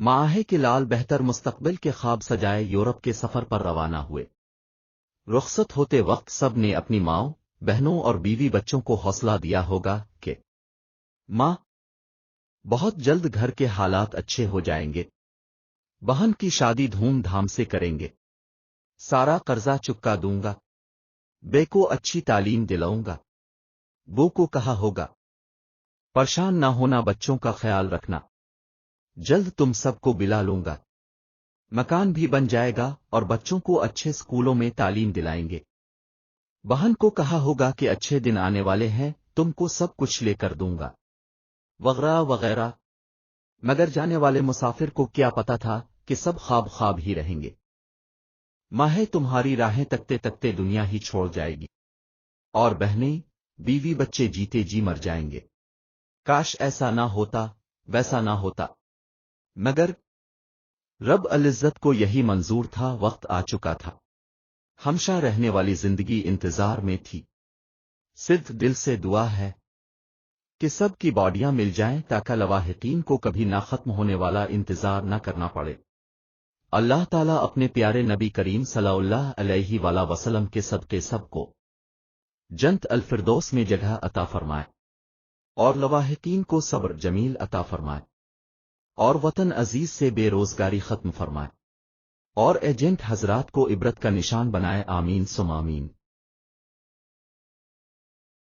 معاہے کے لال بہتر مستقبل کے خواب سجائے یورپ کے سفر پر روانہ ہوئے۔ رخصت ہوتے وقت سب نے اپنی ماؤں، بہنوں اور بیوی بچوں کو حوصلہ دیا ہوگا کہ ماں، بہت جلد گھر کے حالات اچھے ہو جائیں گے، بہن کی شادی دھوم دھام سے کریں گے، سارا قرضہ چکا دوں گا، بے کو اچھی تعلیم دلاؤں گا۔ بو کو کہا ہوگا پریشان نہ ہونا، بچوں کا خیال رکھنا، جلد تم سب کو بلا لوں گا، مکان بھی بن جائے گا اور بچوں کو اچھے اسکولوں میں تعلیم دلائیں گے۔ بہن کو کہا ہوگا کہ اچھے دن آنے والے ہیں، تم کو سب کچھ لے کر دوں گا، وغیرہ وغیرہ۔ مگر جانے والے مسافر کو کیا پتا تھا کہ سب خواب خواب ہی رہیں گے۔ ماہیں تمہاری راہیں تکتے تکتے دنیا ہی چھوڑ جائے گی، اور بہنیں، بیوی بچے جیتے جی مر جائیں گے۔ کاش ایسا نہ ہوتا، ویسا نہ ہوتا، مگر رب العزت کو یہی منظور تھا، وقت آ چکا تھا، ہمیشہ رہنے والی زندگی انتظار میں تھی۔ صرف دل سے دعا ہے کہ سب کی باڈیاں مل جائیں تاکہ لواحقین کو کبھی نہ ختم ہونے والا انتظار نہ کرنا پڑے۔ اللہ تعالیٰ اپنے پیارے نبی کریم صلی اللہ علیہ وآلہ وسلم کے صدقے سب کو جنت الفردوس میں جگہ عطا فرمائے، اور لواحقین کو صبر جمیل عطا فرمائے، اور وطن عزیز سے بے روزگاری ختم فرمائے، اور ایجنٹ حضرات کو عبرت کا نشان بنائے۔ آمین ثم آمین۔